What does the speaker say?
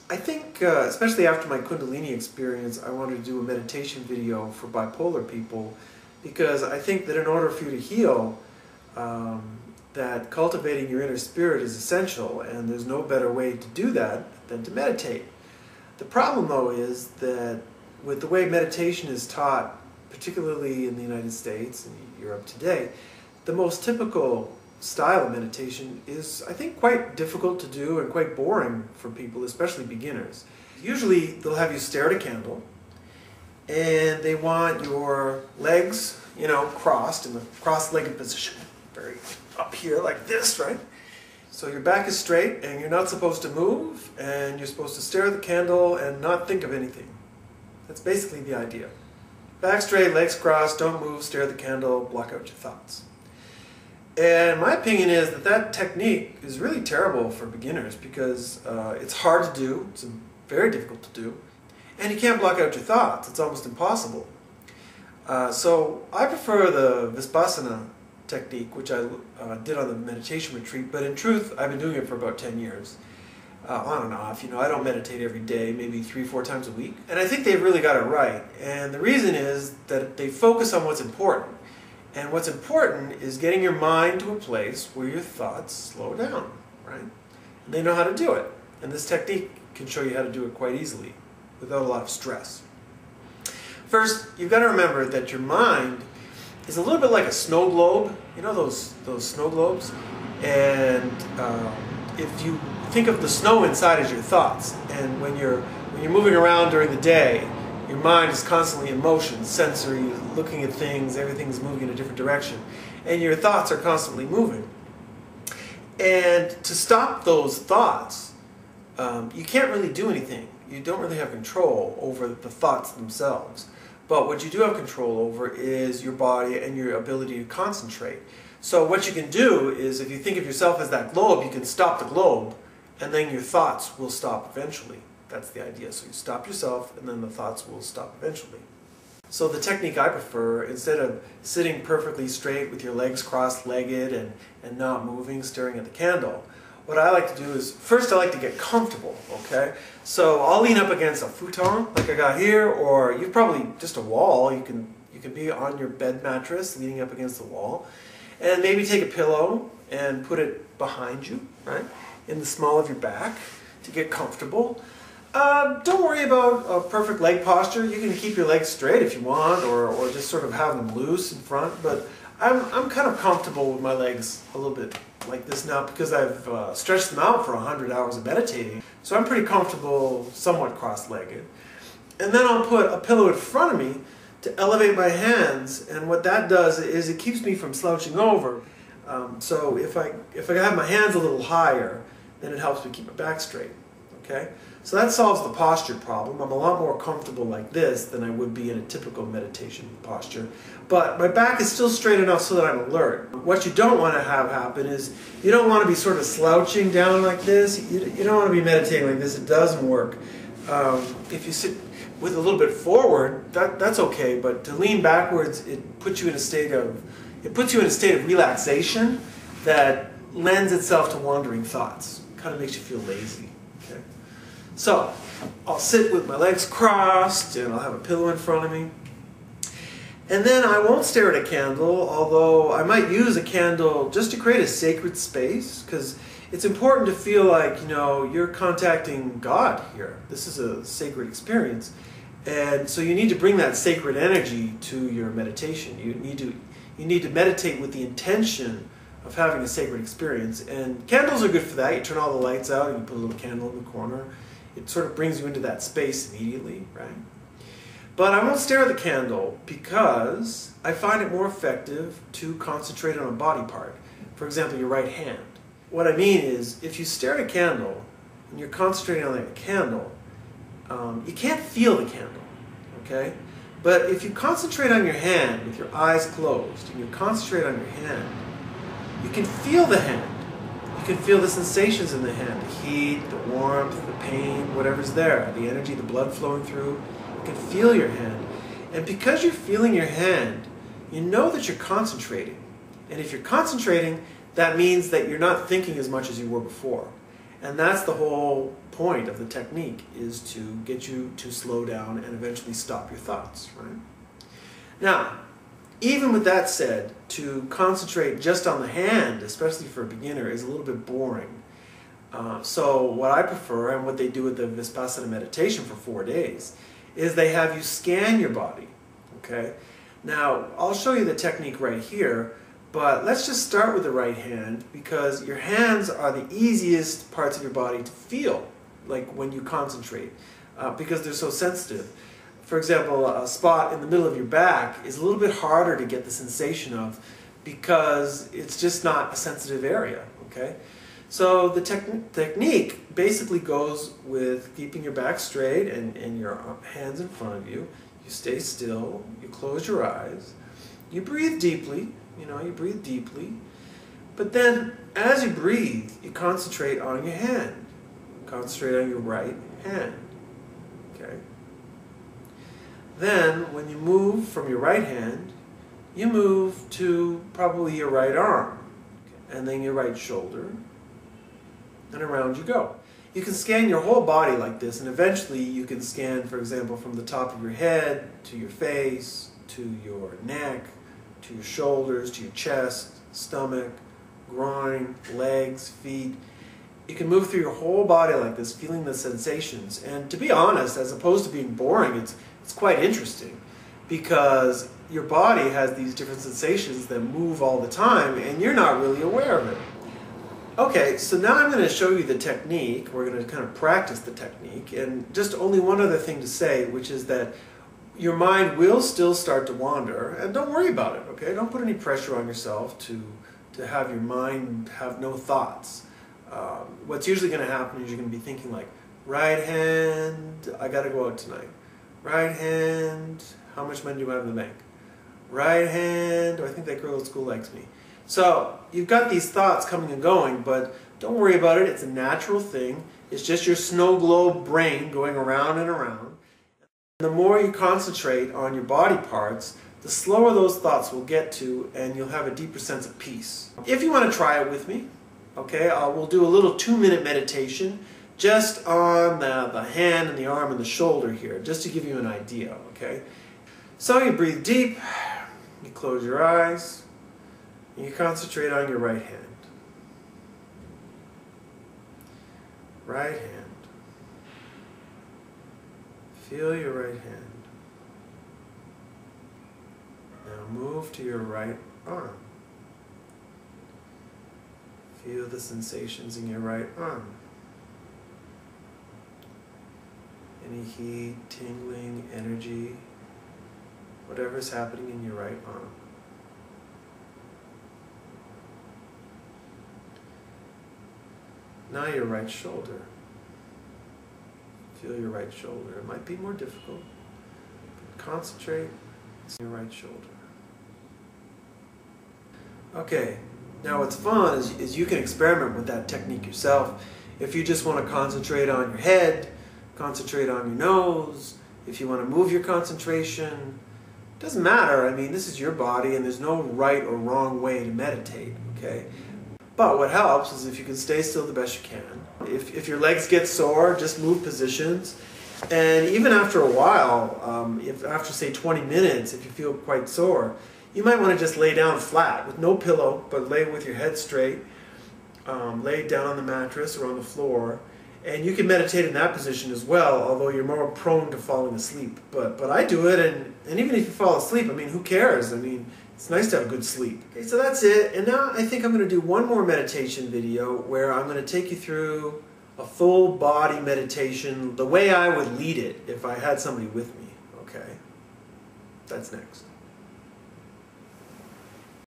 I think, especially after my Kundalini experience, I wanted to do a meditation video for bipolar people, because I think that in order for you to heal, that cultivating your inner spirit is essential, and there's no better way to do that than to meditate. The problem, though, is that with the way meditation is taught, particularly in the United States and Europe today, the most typical style of meditation is, I think, quite difficult to do and quite boring for people, especially beginners. Usually they'll have you stare at a candle, and they want your legs, crossed in the cross-legged position, very up here like this, right? So your back is straight and you're not supposed to move, and you're supposed to stare at the candle and not think of anything. That's basically the idea. Back straight, legs crossed, don't move, stare at the candle, block out your thoughts. And my opinion is that that technique is really terrible for beginners, because it's hard to do, it's very difficult to do, and you can't block out your thoughts. It's almost impossible. So I prefer the Vipassana technique, which I did on the meditation retreat, but in truth I've been doing it for about 10 years. On and off, I don't meditate every day, maybe 3-4 times a week. And I think they've really got it right. And the reason is that they focus on what's important. And what's important is getting your mind to a place where your thoughts slow down, right? And they know how to do it. And this technique can show you how to do it quite easily, without a lot of stress. First, you've got to remember that your mind is a little bit like a snow globe. You know those snow globes? And if you think of the snow inside as your thoughts, and when you're moving around during the day, your mind is constantly in motion, sensory, looking at things, everything's moving in a different direction, and your thoughts are constantly moving. And to stop those thoughts, you can't really do anything. You don't really have control over the thoughts themselves. But what you do have control over is your body and your ability to concentrate. So what you can do is, if you think of yourself as that globe, you can stop the globe, and then your thoughts will stop eventually. That's the idea. So you stop yourself, and then the thoughts will stop eventually. So the technique I prefer, instead of sitting perfectly straight with your legs cross-legged and not moving, staring at the candle, what I like to do is, first I like to get comfortable, okay? So I'll lean up against a futon, like I got here, or you've probably just a wall. You can be on your bed mattress, leaning up against the wall, and maybe take a pillow and put it behind you, right, in the small of your back to get comfortable. Don't worry about a perfect leg posture. You can keep your legs straight if you want, or just sort of have them loose in front, but I'm kind of comfortable with my legs a little bit like this now, because I've stretched them out for 100 hours of meditating. So I'm pretty comfortable, somewhat cross-legged. And then I'll put a pillow in front of me to elevate my hands, and what that does is it keeps me from slouching over. So if I have my hands a little higher, then it helps me keep my back straight. Okay? So that solves the posture problem. I'm a lot more comfortable like this than I would be in a typical meditation posture. But my back is still straight enough so that I'm alert. What you don't want to have happen is, you don't want to be sort of slouching down like this. You don't want to be meditating like this. It doesn't work. If you sit with a little bit forward, that's okay. But to lean backwards, it puts you in a state of relaxation that lends itself to wandering thoughts. It kind of makes you feel lazy. Okay? So I'll sit with my legs crossed, and I'll have a pillow in front of me. And then I won't stare at a candle, although I might use a candle just to create a sacred space, because it's important to feel like, you're contacting God here. This is a sacred experience. And so you need to bring that sacred energy to your meditation. You need to meditate with the intention of having a sacred experience. And candles are good for that. You turn all the lights out and you put a little candle in the corner. It sort of brings you into that space immediately, right? But I won't stare at the candle, because I find it more effective to concentrate on a body part. For example, your right hand. What I mean is, if you stare at a candle and you're concentrating on the candle, you can't feel the candle, okay? But if you concentrate on your hand with your eyes closed, and you concentrate on your hand, you can feel the hand. You can feel the sensations in the hand, the heat, the warmth, the pain, whatever's there, the energy, the blood flowing through. You can feel your hand. And because you're feeling your hand, you know that you're concentrating. And if you're concentrating, that means that you're not thinking as much as you were before. And that's the whole point of the technique, is to get you to slow down and eventually stop your thoughts, right? Now, even with that said, to concentrate just on the hand, especially for a beginner, is a little bit boring. So what I prefer, and what they do with the Vipassana meditation for 4 days, is they have you scan your body, okay? Now, I'll show you the technique right here, but let's just start with the right hand, because your hands are the easiest parts of your body to feel, like when you concentrate, because they're so sensitive. For example, a spot in the middle of your back is a little bit harder to get the sensation of, because it's just not a sensitive area, okay? So the technique basically goes with keeping your back straight and your hands in front of you. You stay still, you close your eyes, you breathe deeply, you breathe deeply, but then as you breathe, you concentrate on your hand. Concentrate on your right hand, okay? Then, when you move from your right hand, you move to probably your right arm, and then your right shoulder, and around you go. You can scan your whole body like this, and eventually you can scan, for example, from the top of your head to your face, to your neck, to your shoulders, to your chest, stomach, groin, legs, feet. You can move through your whole body like this, feeling the sensations. And to be honest, as opposed to being boring, it's quite interesting, because your body has these different sensations that move all the time, and you're not really aware of it. Okay, so now I'm going to show you the technique. We're going to kind of practice the technique, and just only one other thing to say, which is that your mind will still start to wander, and don't worry about it, okay? Don't put any pressure on yourself to have your mind have no thoughts. What's usually going to happen is you're going to be thinking like, right hand, I got to go out tonight. Right hand, how much money do I have in the bank? Right hand, I think that girl at school likes me. So you've got these thoughts coming and going, but don't worry about it. It's a natural thing. It's just your snow globe brain going around and around. And the more you concentrate on your body parts, the slower those thoughts will get to, and you'll have a deeper sense of peace. If you want to try it with me, okay, we'll do a little 2-minute meditation just on the hand and the arm and the shoulder here, just to give you an idea, okay? So you breathe deep, you close your eyes, and you concentrate on your right hand. Right hand. Feel your right hand. Now move to your right arm. Feel the sensations in your right arm. Any heat, tingling, energy, whatever's happening in your right arm. Now your right shoulder. Feel your right shoulder. It might be more difficult, but concentrate on your right shoulder. Okay, now what's fun is you can experiment with that technique yourself. If you just want to concentrate on your head, concentrate on your nose, if you want to move your concentration, it doesn't matter. I mean, this is your body, and there's no right or wrong way to meditate, okay? But what helps is if you can stay still the best you can. If your legs get sore, just move positions. And even after a while, after say 20 minutes, if you feel quite sore, you might want to just lay down flat with no pillow, but lay with your head straight. Lay down on the mattress or on the floor. And you can meditate in that position as well, although you're more prone to falling asleep. But I do it, and even if you fall asleep, I mean, who cares? I mean, it's nice to have good sleep. Okay, so that's it. And now I think I'm going to do one more meditation video where I'm going to take you through a full body meditation the way I would lead it if I had somebody with me. Okay? That's next.